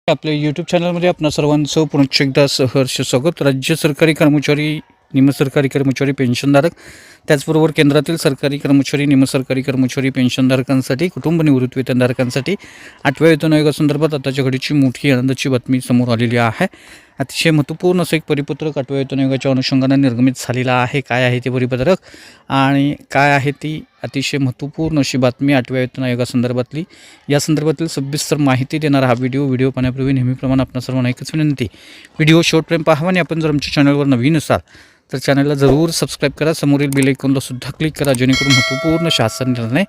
आपल्या यूट्यूब चॅनलमध्ये आपणा सर्वांचं पुन्हा एकदा सहर्ष स्वागत। राज्य सरकारी कर्मचारी, निमसरकारी कर्मचारी, पेन्शनधारक, त्याचबरोबर केंद्रातील सरकारी कर्मचारी, निमसरकारी कर्मचारी, पेन्शनधारकांसाठी, कुटुंब निवृत्ती वेतनधारकांसाठी 8व्या वेतन आयोगासंदर्भात आताच्या घडीची मोठी आनंदाची बातमी समोर आलेली आहे। अतिशय महत्त्वपूर्ण असं एक परिपत्रक 8व्या वेतन आयोगाच्या अनुषंगाने निर्गमित झालेला आहे। काय आहे ते परिपत्रक आणि काय आहे ती अतिशय महत्त्वपूर्ण अशी बातमी 8व्या वेतन आयोगासंदर्भातली, या संदर्भातील सविस्तर माहिती देणारा हा व्हिडिओ पाहण्यापूर्वी नेहमीप्रमाणे आपणा सर्वांना एकच विनंती, व्हिडिओ शेवटपर्यंत पाहावा आणि आपण जर आमच्या चॅनलवर नवीन असाल तर चॅनलला जरूर सबस्क्राईब करा, समोरील बेल आयकॉनला सुद्धा क्लिक करा, जेणेकरून महत्त्वपूर्ण शासन निर्णय,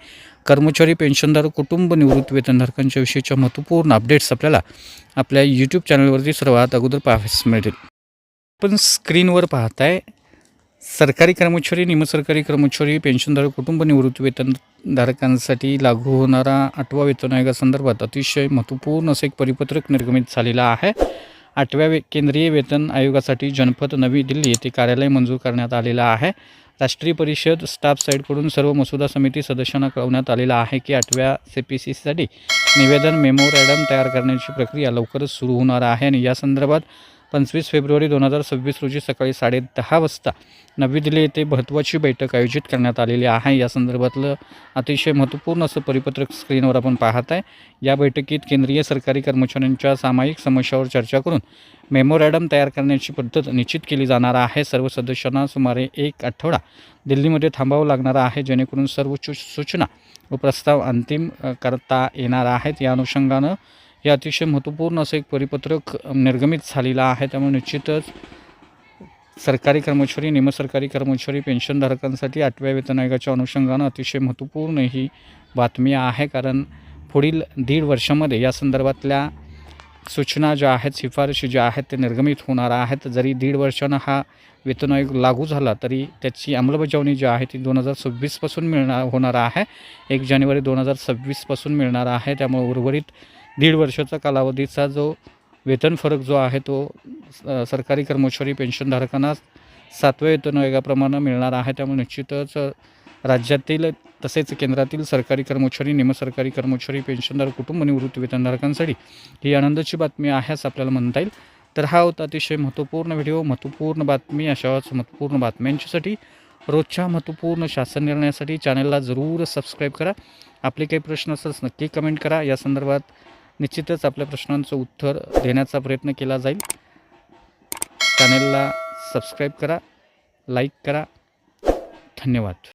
कर्मचारी, पेन्शनधारक, कुटुंब निवृत्ती वेतनधारकांच्या विषयीच्या महत्त्वपूर्ण अपडेट्स आपल्याला आपल्या यूट्यूब चॅनलवरती सर्वात अगोदर पाहावयास मिळतील। आपण स्क्रीनवर पाहताय सरकारी कर्मचारी, निमसरकारी कर्मचारी, पेन्शनधारक, कुटुंब निवृत्ती वेतनधारकांसाठी लागू होणारा 8व्या वेतन आयोगासंदर्भात अतिशय महत्त्वपूर्ण असं एक परिपत्रक निर्गमित झालेलं आहे। 8व्या केंद्रीय वेतन आयोगासाठी जनपद नवी दिल्ली येथे कार्यालय मंजूर करण्यात आलेलं आहे। राष्ट्रीय परिषद स्टाफ साईडकडून सर्व मसुदा समिती सदस्यांना कळवण्यात आलेलं आहे की 8व्या CPCसाठी निवेदन मेमोरॅडम तयार करण्याची प्रक्रिया लवकरच सुरू होणार आहे आणि या संदर्भात 25 फेब्रुवारी 2026 रोजी सकाळी 10:30 वाजता नवी दिल्ली येथे महत्त्वाची बैठक आयोजित करण्यात आलेली आहे। या संदर्भातलं अतिशय महत्त्वपूर्ण असं परिपत्रक स्क्रीनवर आपण पाहत आहे। या बैठकीत केंद्रीय सरकारी कर्मचाऱ्यांच्या सामायिक समस्यावर चर्चा करून मेमोरॅडम तयार करण्याची पद्धत निश्चित केली जाणार आहे। सर्व सदस्यांना सुमारे 1 आठवडा दिल्लीमध्ये थांबावं लागणार आहे, जेणेकरून सर्व सूचना व प्रस्ताव अंतिम करता येणार आहेत। या अनुषंगानं हे अतिशय महत्त्वपूर्ण असं एक परिपत्रक निर्गमित झालेलं आहे। त्यामुळे निश्चितच सरकारी कर्मचारी, निमसरकारी कर्मचारी, पेन्शनधारकांसाठी 8व्या वेतन आयोगाच्या अनुषंगानं अतिशय महत्त्वपूर्ण ही बातमी आहे, कारण पुढील 1.5 वर्षामध्ये या संदर्भातल्या सूचना ज्या आहेत, शिफारशी ज्या आहेत ते निर्गमित होणार आहेत। जरी 1.5 वर्षानं हा वेतन आयोग लागू झाला तरी त्याची अंमलबजावणी जी आहे ती 2026 पासून होणार आहे, 1 जानेवारी 2026 पासून मिळणार आहे। त्यामुळे उर्वरित 1.5 वर्षाचा कालावधीचा जो वेतन फरक जो आहे तो सरकारी कर्मचारी, पेन्शनधारकांना 7व्या वेतन आयोगाप्रमाणे मिळणार आहे। त्यामुळे निश्चितच राज्यातील तसेच केंद्रातील सरकारी कर्मचारी, निमसरकारी कर्मचारी, पेन्शनधारक, कुटुंब निवृत्ती वेतनधारकांसाठी ही आनंदाची बातमी आहे असं आपल्याला म्हणता येईल। तर हा होता अतिशय महत्त्वपूर्ण व्हिडिओ, महत्त्वपूर्ण बातमी। अशाच महत्त्वपूर्ण बातम्यांसाठी, रोजच्या महत्त्वपूर्ण शासन निर्णयासाठी चॅनलला जरूर सबस्क्राईब करा। आपले काही प्रश्न असल्यास नक्की कमेंट करा, या संदर्भात निश्चितच आपल्या प्रश्नांचं उत्तर देण्याचा प्रयत्न केला जाईल। चॅनलला सबस्क्राईब करा, लाईक करा, धन्यवाद।